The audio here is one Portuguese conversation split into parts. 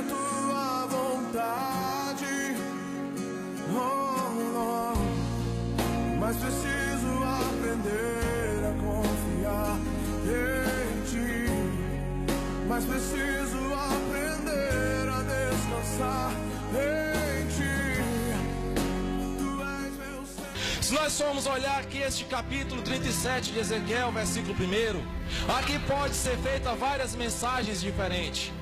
a tua vontade, mas preciso aprender a confiar em ti, mas preciso aprender a descansar em ti. Tu és meu Senhor. Se nós formos olhar aqui este capítulo 37 de Ezequiel, versículo 1, aqui pode ser feita várias mensagens diferentes.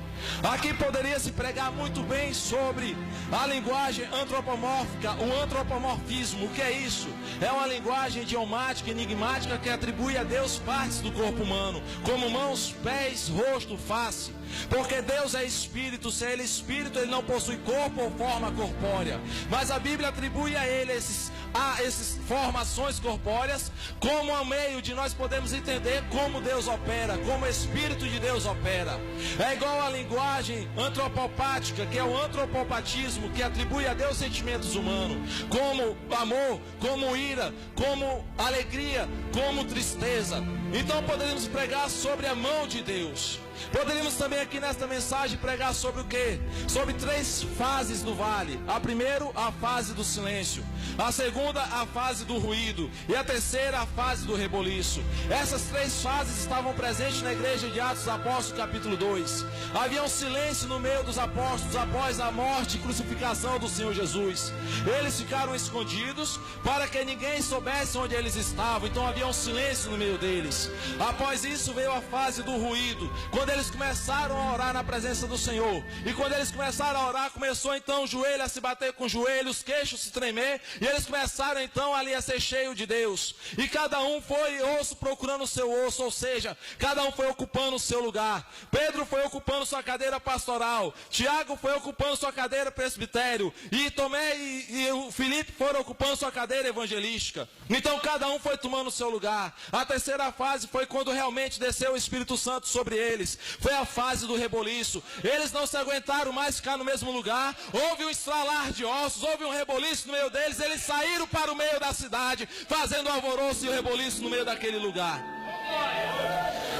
Aqui poderia se pregar muito bem sobre a linguagem antropomórfica, o antropomorfismo. O que é isso? É uma linguagem idiomática, enigmática, que atribui a Deus partes do corpo humano, como mãos, pés, rosto, face. Porque Deus é espírito, se Ele é espírito, Ele não possui corpo ou forma corpórea. Mas a Bíblia atribui a Ele essas formações corpóreas, como a meio de nós podemos entender como Deus opera, como o Espírito de Deus opera. É igual a linguagem antropopática, que é o antropopatismo, que atribui a Deus sentimentos humanos, como amor, como ira, como alegria, como tristeza. Então poderíamos pregar sobre a mão de Deus. Poderíamos também aqui nesta mensagem pregar sobre o quê? Sobre 3 fases do vale. A primeira, a fase do silêncio. A segunda, a fase do ruído. E a terceira, a fase do reboliço. Essas 3 fases estavam presentes na igreja de Atos dos Apóstolos, capítulo 2. Havia um silêncio no meio dos apóstolos após a morte e crucificação do Senhor Jesus. Eles ficaram escondidos para que ninguém soubesse onde eles estavam. Então havia um silêncio no meio deles. Após isso veio a fase do ruído, quando eles começaram a orar na presença do Senhor. E quando eles começaram a orar, começou então o joelho a se bater com o joelho, os queixos se tremer, e eles começaram então ali a ser cheio de Deus. E cada um foi osso procurando o seu osso, ou seja, cada um foi ocupando o seu lugar. Pedro foi ocupando sua cadeira pastoral, Tiago foi ocupando sua cadeira presbitério, e Tomé e o Filipe foram ocupando sua cadeira evangelística. Então cada um foi tomando o seu lugar. A terceira fase foi quando realmente desceu o Espírito Santo sobre eles. Foi a fase do reboliço. Eles não se aguentaram mais ficar no mesmo lugar. Houve um estralar de ossos, houve um reboliço no meio deles. Eles saíram para o meio da cidade, fazendo um alvoroço e o reboliço no meio daquele lugar.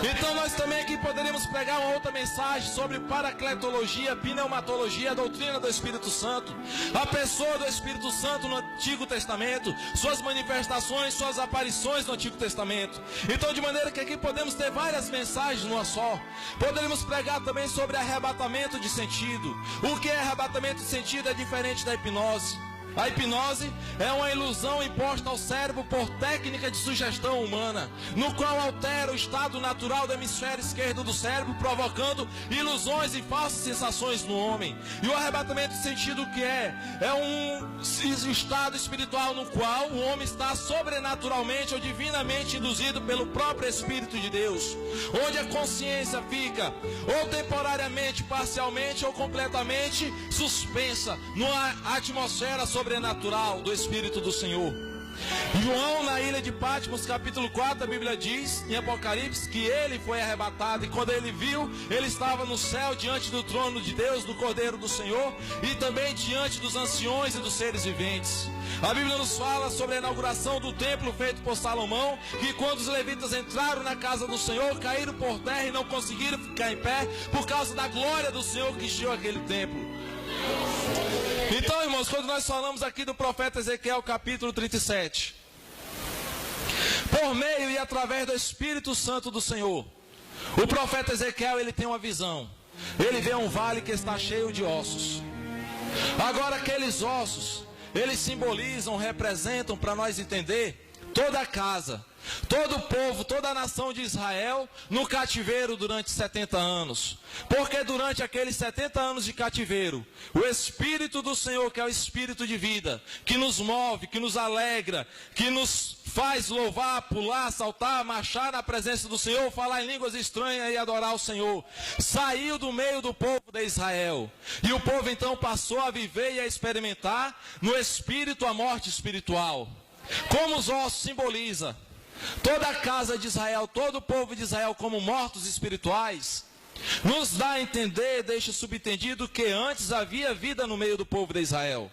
Então nós também aqui poderíamos pregar uma outra mensagem sobre paracletologia, pneumatologia, a doutrina do Espírito Santo, a pessoa do Espírito Santo no Antigo Testamento, suas manifestações, suas aparições no Antigo Testamento. Então de maneira que aqui podemos ter várias mensagens numa só. Poderíamos pregar também sobre arrebatamento de sentido. O que é arrebatamento de sentido é diferente da hipnose. A hipnose é uma ilusão imposta ao cérebro por técnica de sugestão humana, no qual altera o estado natural do hemisfério esquerdo do cérebro, provocando ilusões e falsas sensações no homem. E o arrebatamento de sentido que é um estado espiritual no qual o homem está sobrenaturalmente ou divinamente induzido pelo próprio Espírito de Deus, onde a consciência fica ou temporariamente, parcialmente ou completamente suspensa numa atmosfera sobrenatural do Espírito do Senhor. João, na ilha de Patmos, capítulo 4, a Bíblia diz em Apocalipse que ele foi arrebatado, e quando ele viu, ele estava no céu diante do trono de Deus, do Cordeiro do Senhor, e também diante dos anciões e dos seres viventes. A Bíblia nos fala sobre a inauguração do templo feito por Salomão, que quando os levitas entraram na casa do Senhor, caíram por terra e não conseguiram ficar em pé, por causa da glória do Senhor que encheu aquele templo. Então, irmãos, quando nós falamos aqui do profeta Ezequiel, capítulo 37, por meio e através do Espírito Santo do Senhor, o profeta Ezequiel, ele tem uma visão. Ele vê um vale que está cheio de ossos. Agora, aqueles ossos, eles simbolizam, representam, para nós entender, toda a casa, todo o povo, toda a nação de Israel no cativeiro durante 70 anos. Porque durante aqueles 70 anos de cativeiro, o Espírito do Senhor, que é o Espírito de vida, que nos move, que nos alegra, que nos faz louvar, pular, saltar, marchar na presença do Senhor, falar em línguas estranhas e adorar o Senhor, saiu do meio do povo de Israel. E o povo então passou a viver e a experimentar no Espírito a morte espiritual. Como os ossos simbolizam toda a casa de Israel, todo o povo de Israel como mortos espirituais, nos dá a entender, deixa subentendido que antes havia vida no meio do povo de Israel.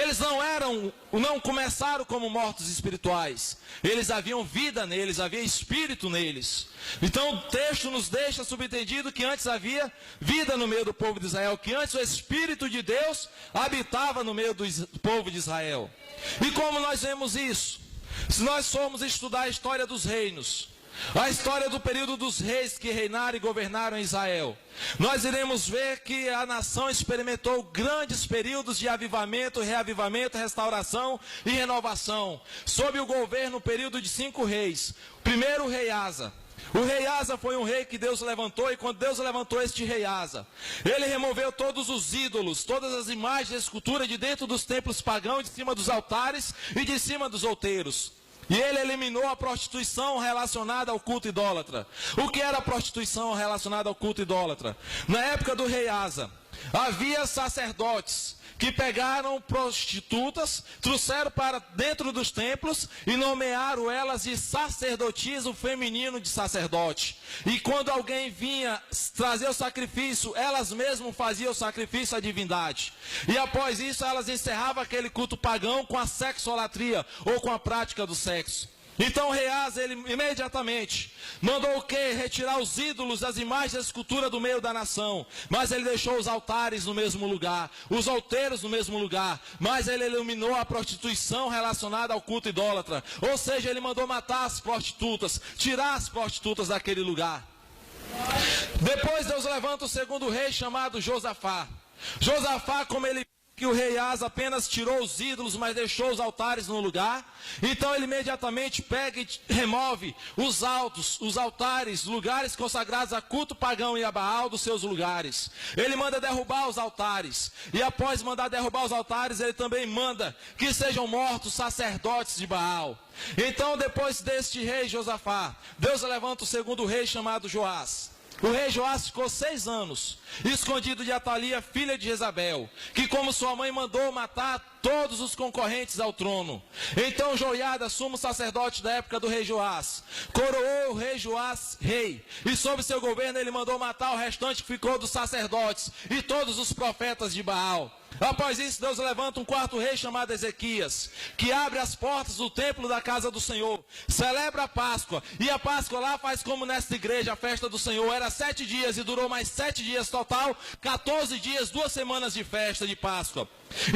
Eles não começaram como mortos espirituais. Eles haviam vida neles, havia espírito neles. Então o texto nos deixa subentendido que antes havia vida no meio do povo de Israel, que antes o Espírito de Deus habitava no meio do povo de Israel. E como nós vemos isso? Se nós formos estudar a história dos reinos, a história do período dos reis que reinaram e governaram Israel, nós iremos ver que a nação experimentou grandes períodos de avivamento, reavivamento, restauração e renovação, sob o governo, período de 5 reis. Primeiro, o rei Asa. O rei Asa foi um rei que Deus levantou, e quando Deus levantou este rei Asa, ele removeu todos os ídolos, todas as imagens de escultura de dentro dos templos pagãos, de cima dos altares e de cima dos outeiros. E ele eliminou a prostituição relacionada ao culto idólatra. O que era a prostituição relacionada ao culto idólatra? Na época do rei Asa, havia sacerdotes que pegaram prostitutas, trouxeram para dentro dos templos e nomearam elas de sacerdotisa, feminino de sacerdote. E quando alguém vinha trazer o sacrifício, elas mesmas faziam o sacrifício à divindade. E após isso, elas encerravam aquele culto pagão com a sexolatria, ou com a prática do sexo. Então o rei Asa, ele imediatamente mandou o quê? Retirar os ídolos, as imagens da escultura do meio da nação. Mas ele deixou os altares no mesmo lugar, os outeiros no mesmo lugar. Mas ele eliminou a prostituição relacionada ao culto idólatra. Ou seja, ele mandou matar as prostitutas, tirar as prostitutas daquele lugar. Depois Deus levanta o segundo rei, chamado Josafá. Josafá, como ele que o rei Asa apenas tirou os ídolos, mas deixou os altares no lugar, então ele imediatamente pega e remove os altares, lugares consagrados a culto pagão e a Baal dos seus lugares. Ele manda derrubar os altares, e após mandar derrubar os altares, ele também manda que sejam mortos sacerdotes de Baal. Então, depois deste rei Josafá, Deus levanta o segundo rei, chamado Joás. O rei Joás ficou 6 anos escondido de Atalia, filha de Jezabel, que como sua mãe mandou matar todos os concorrentes ao trono. Então Joiada, sumo sacerdote da época do rei Joás, coroou o rei Joás rei, e sob seu governo ele mandou matar o restante que ficou dos sacerdotes e todos os profetas de Baal. Após isso, Deus levanta um quarto rei chamado Ezequias, que abre as portas do templo da casa do Senhor, celebra a Páscoa, e a Páscoa lá faz como nesta igreja, a festa do Senhor, era 7 dias e durou mais 7 dias total, 14 dias, 2 semanas de festa de Páscoa.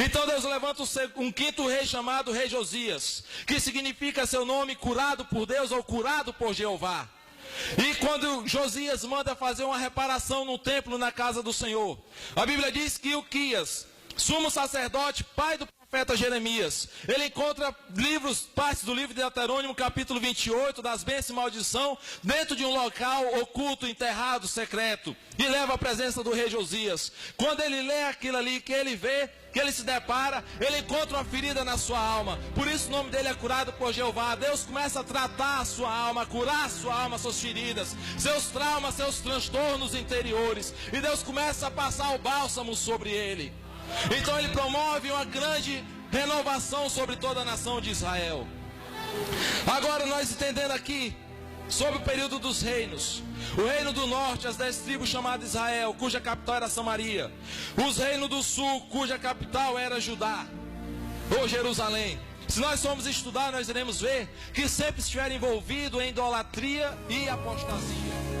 Então Deus levanta um quinto rei chamado rei Josias, que significa seu nome curado por Deus ou curado por Jeová. E quando Josias manda fazer uma reparação no templo na casa do Senhor, a Bíblia diz que Ilquias, sumo sacerdote, pai do profeta Jeremias, ele encontra partes do livro de Deuteronômio, capítulo 28, das bênçãos e maldição, dentro de um local oculto, enterrado, secreto, e leva à presença do rei Josias. Quando ele lê aquilo ali, que ele vê, que ele se depara, ele encontra uma ferida na sua alma. Por isso o nome dele é curado por Jeová. Deus começa a tratar a sua alma, a curar a sua alma, suas feridas, seus traumas, seus transtornos interiores, e Deus começa a passar o bálsamo sobre ele. Então ele promove uma grande renovação sobre toda a nação de Israel. Agora nós entendendo aqui sobre o período dos reinos. O reino do norte, as 10 tribos chamadas Israel, cuja capital era Samaria. Os reinos do sul, cuja capital era Judá, ou Jerusalém. Se nós formos estudar, nós iremos ver que sempre estiveram envolvidos em idolatria e apostasia.